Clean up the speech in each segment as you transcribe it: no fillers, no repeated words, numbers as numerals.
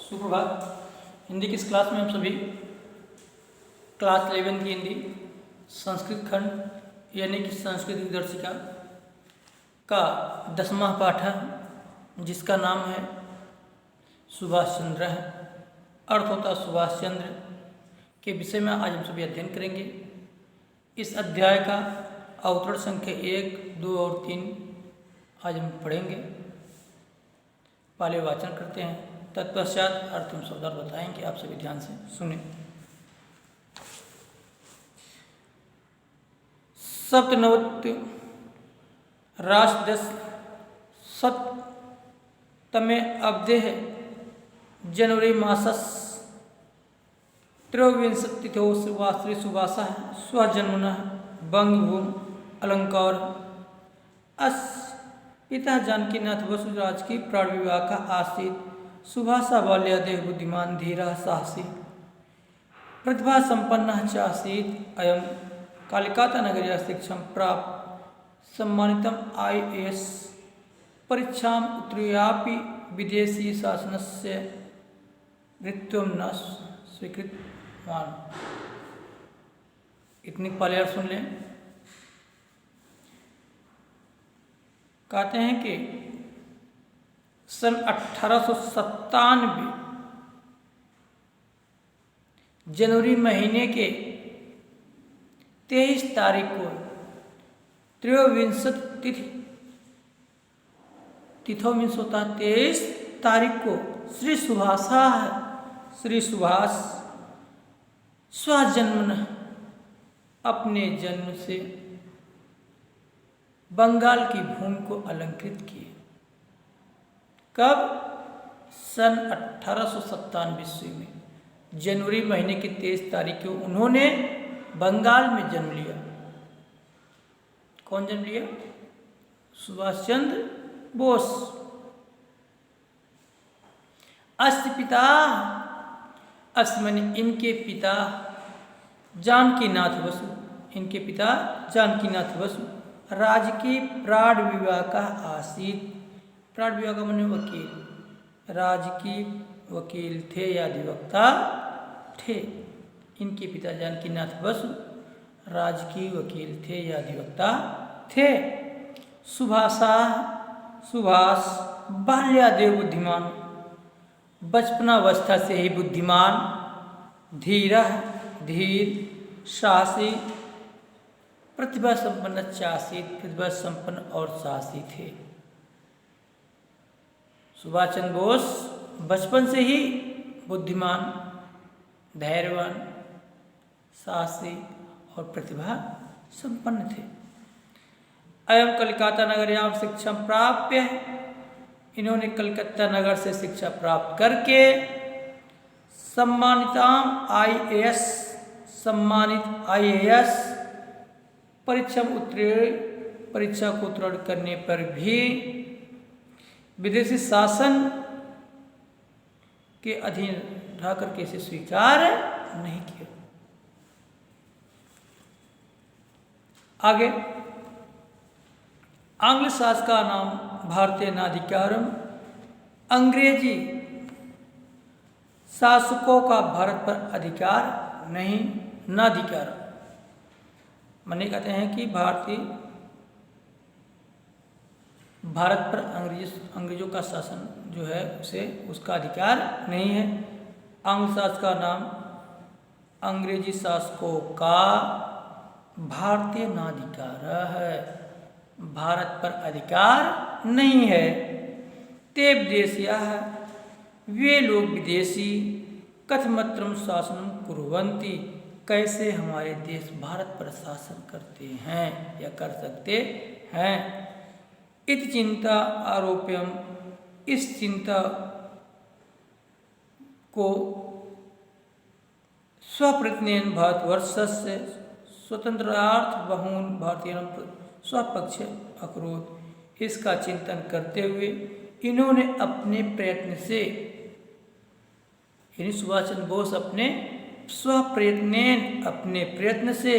सुप्रभात। हिंदी की इस क्लास में हम सभी क्लास 11 की हिंदी संस्कृत खंड यानी कि सांस्कृतिक दर्शिका का 10वां पाठ है, जिसका नाम है सुभाष चंद्र है। अर्थ होता सुभाष चंद्र के विषय में आज हम सभी अध्ययन करेंगे। इस अध्याय का अवतरण संख्या 1, 2 और 3 आज हम पढ़ेंगे। पहले वाचन करते हैं, तत्पश्चात अर्थ एवं शब्दार्थ बताएंगे। आप सभी ध्यान से सुने। सप्तनवति राष्ट्रदश सप्तमे अब्धे जनवरी मासस् त्रयोविंशतिथौ श्री सुभाषः स्वजन्मनः बंगभूम अलंकार अस पिता जानकीनाथ बसु राजकीय प्राण विवाह का आसीत। सुभाषा बाल्यादेव बुद्धिमान धीरः साहसी प्रतिभा संपन्न च आसीत्। अयं कालिकाता नगरे शिक्षां प्राप्य सम्मानितम् IAS परीक्षाम् उत्तीर्णापि विदेशी शासनस्य वृत्तिं न स्वीकृतवान्। इतनी पहले सुन लें। कहते हैं कि सन 1897 जनवरी महीने के 23 तारीख को त्रयोविंशति तिथौ मीन्स होता है 23 तारीख को श्री सुभाष स्वजन्म अपने जन्म से बंगाल की भूमि को अलंकृत किए। कब? सन 1897 ईस्वी में जनवरी महीने की 23 तारीख को उन्होंने बंगाल में जन्म लिया। कौन जन्म लिया? सुभाष चंद्र बोस। अस्य पिता अस्मनि इनके पिता जानकीनाथ बसु, इनके पिता जानकीनाथ बसु राजकीय प्राण विवाह का आसीत। प्राण विवाह का माने वकील, राजकीय वकील थे या अधिवक्ता थे। इनके पिता जानकीनाथ बसु राजकीय वकील थे या अधिवक्ता थे। सुभाष बाल्यादेव बुद्धिमान, बचपनावस्था से ही बुद्धिमान, धीर साहसी प्रतिभा संपन्न चासी, प्रतिभा संपन्न और साहसी थे। सुभाष चंद्र बोस बचपन से ही बुद्धिमान, धैर्यवान, साहसी और प्रतिभा संपन्न थे। अयम कलकत्ता नगरयाम शिक्षा प्राप्य, इन्होंने कलकत्ता नगर से शिक्षा प्राप्त करके सम्मानित IAS परीक्षा को उत्तीर्ण करने पर भी विदेशी शासन के अधीन रहकर के इसे स्वीकार नहीं किया। आगे आंग्ल शासक का नाम भारतीय नाधिकारम, अंग्रेजी शासकों का भारत पर अधिकार नहीं, नाधिकार माने कहते हैं कि भारत पर अंग्रेजों का शासन जो है उसे उसका अधिकार नहीं है। आंग्ल शासक का नाम अंग्रेजी शासकों का भारतीय नाधिकार है, भारत पर अधिकार नहीं है। ते विदेशियाः, वे लोग विदेशी कथमत्रं शासनं कुर्वन्ति, कैसे हमारे देश भारत पर शासन करते हैं या कर सकते हैं। इति चिंता आरोप्यम, इस चिंता को स्वप्रयत्नेन भारतवर्षस्य स्वतंत्रार्थ बहून भारतीय स्वपक्ष अकरोत्, इसका चिंतन करते हुए इन्होंने अपने प्रयत्न से, यानी सुभाष चंद्र बोस अपने प्रयत्न से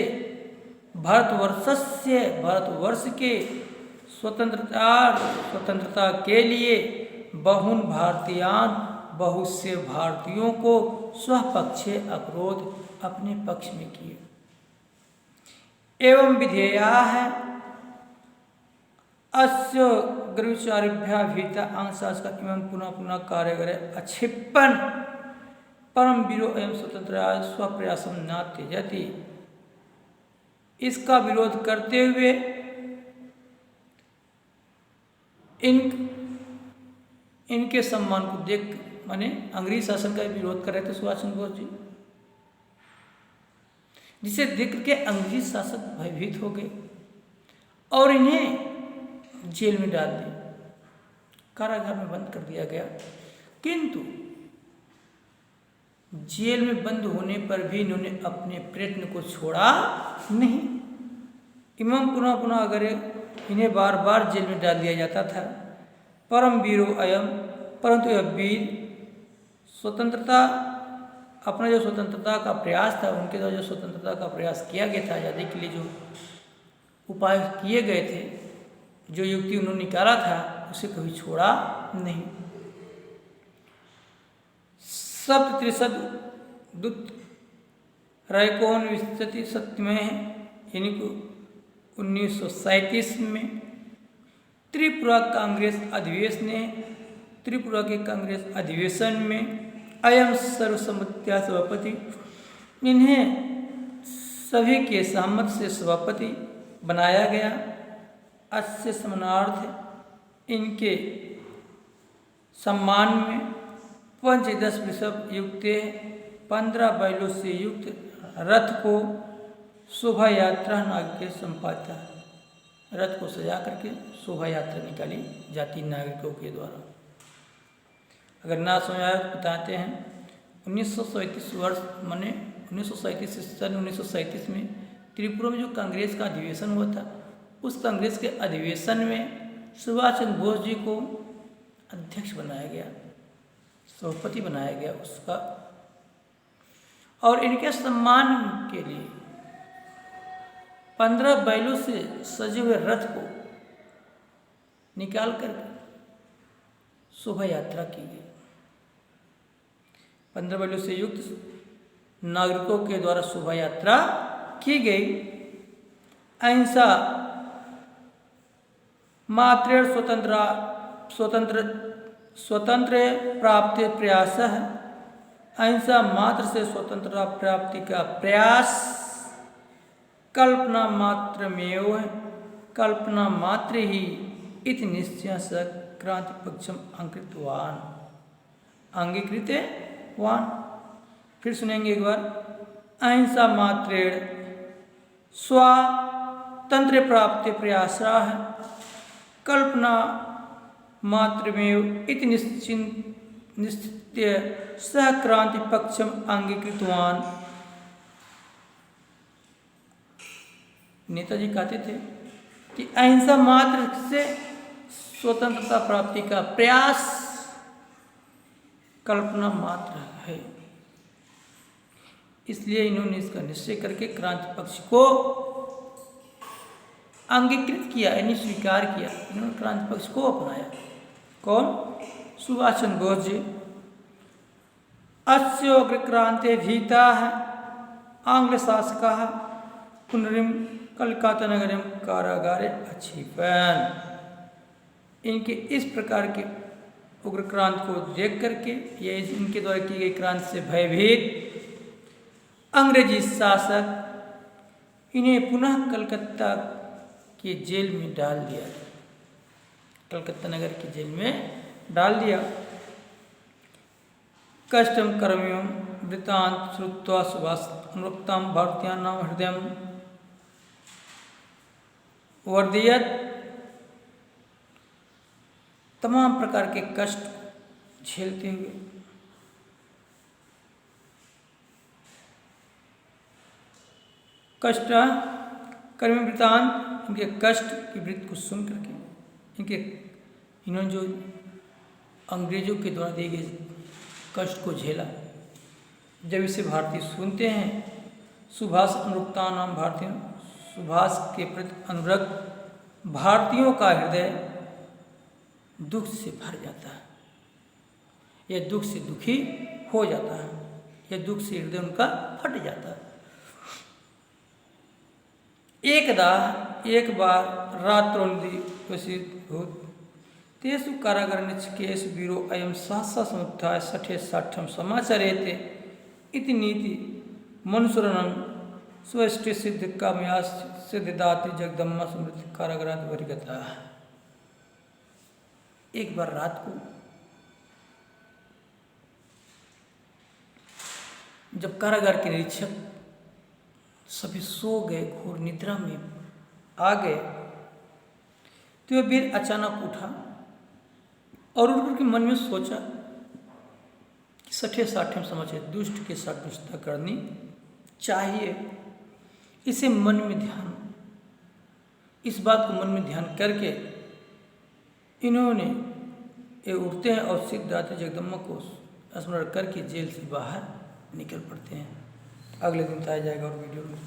भारतवर्ष के स्वतंत्रता के लिए बहुन भारतीयान बहुत से भारतीयों को स्वपक्षीय अवरोध अपने पक्ष में किए एवं विधेयाः अस्य गृहचारिभ्यः भीता अंगशासक एवं पुनः पुनः कार्यकरे अक्षिपन् परम वीरो एवं स्वतंत्र स्वप्रयासम न त्यजति। इसका विरोध करते हुए इनके सम्मान को देख माने अंग्रेजी शासन का विरोध कर रहे थे सुभाष चंद्र बोस जी, जिसे देख के अंग्रेजी शासक भयभीत हो गए और इन्हें जेल में डाल दिया, कारागार में बंद कर दिया गया। किंतु जेल में बंद होने पर भी इन्होंने अपने प्रयत्न को छोड़ा नहीं एवं पुनः पुनः अगर इन्हें बार बार जेल में डाल दिया जाता था। परम वीरो अयम, परंतु यह वीर स्वतंत्रता अपना जो स्वतंत्रता का प्रयास था, उनके द्वारा जो स्वतंत्रता का प्रयास किया गया था, आज़ादी के लिए जो उपाय किए गए थे, जो युक्ति उन्होंने निकाला था, उसे कभी छोड़ा नहीं। सप्त त्रिशद दुत रैकोन विस्तृति सत्य में यानी 1937 में त्रिपुरा कांग्रेस अधिवेशन ने त्रिपुरा के कांग्रेस अधिवेशन में अयम सर्वसम्मत्या सभापति, इन्हें सभी के सहमत से सभापति बनाया गया। अस्य सम्मानार्थ इनके सम्मान में 15 वृषभ युक्त 15 बैलों से युक्त रथ को शोभा यात्रा नागरिक संपादित, रथ को सजा करके शोभा यात्रा निकाली जाती नागरिकों के द्वारा। अगर ना समझ आए तो बताते हैं 1937 वर्ष माने 1937 में त्रिपुरा में जो कांग्रेस का अधिवेशन हुआ था, उस कांग्रेस के अधिवेशन में सुभाष चंद्र बोस जी को अध्यक्ष बनाया गया, सभापति बनाया गया उसका, और इनके सम्मान के लिए 15 बैलों से सजे हुए रथ को निकाल कर शोभा यात्रा की गई। 15 बैलों से युक्त नागरिकों के द्वारा शोभा यात्रा की गई। अहिंसा मात्र स्वतंत्र प्राप्ति प्रयास है। अहिंसा मात्र से स्वतंत्रता प्राप्ति का प्रयास कल्पना मात्र में है, कल्पना मात्र ही इत निश्चय से क्रांति पक्षम अंगीकृतवान। फिर सुनेंगे एक बार। अहिंसा मात्रेण स्वतंत्र प्राप्ति प्रयासः कल्पना मात्रमेव इति निश्चित्य सह क्रांति पक्षम अंगीकृतवान। नेताजी कहते थे कि अहिंसा मात्र से स्वतंत्रता प्राप्ति का प्रयास कल्पना मात्र है, इसलिए इन्होंने इसका निश्चय करके क्रांति पक्ष को अंगीकृत किया यानी स्वीकार किया। इन्होंने क्रांति पक्ष को अपनाया। कौन? सुभाष चंद्र बोस जी। अस्य अग्रक्रांते भीताः आंग्ल शासकाः पुनरिम कलकत्ता नगरम कारागारे अक्षिपन्। इनके इस प्रकार के उग्र क्रांति को देख करके, ये इनके द्वारा की गई क्रांति से भयभीत अंग्रेजी शासक इन्हें पुनः कलकत्ता के जेल में डाल दिया, कलकत्ता नगर की जेल में डाल दिया। कष्टम कर्मयों वृत्तांत श्रुत्वा सुभाष अनुरक्तां भारतीयानां हृदयं वर्धयत्। तमाम प्रकार के कष्ट झेलते हुए कष्ट कर्म वृत्तांत, इनके कष्ट की वृत्त को सुन करके इन्होंने जो अंग्रेजों के द्वारा दिए गए कष्ट को झेला, जब इसे भारतीय सुनते हैं, सुभाष अनुरक्ता नाम भारतीय, सुभाष के प्रति अनुरक्त भारतीयों का हृदय दुख से भर जाता है। यह दुख से दुखी हो जाता है, यह दुख से हृदय उनका फट जाता है। एक बार रात्रोन्दिवसित तेषु कारागार निचकेश वीरो अयम सहसा समुत्थाय सठे साठ्यम समाचरेते इति नीति मनुसरणं स्वष्टि सिद्ध कामयास सिद्धिदाति जगदम्मा समृद्धि कारागारात वर्गता। एक बार रात को जब कारागार के निरीक्षक सभी सो गए, घोर निद्रा में आ गए, तो वह वीर अचानक उठा और उनके मन में सोचा कि सठे साठे समझे दुष्ट के साथ दुष्टता करनी चाहिए। इसे मन में ध्यान, इस बात को मन में ध्यान करके इन्होंने ये उठते हैं और सिद्धार्थ जगदम्बा को स्मरण करके जेल से बाहर निकल पड़ते हैं। अगले दिन बताया जाएगा और वीडियो में।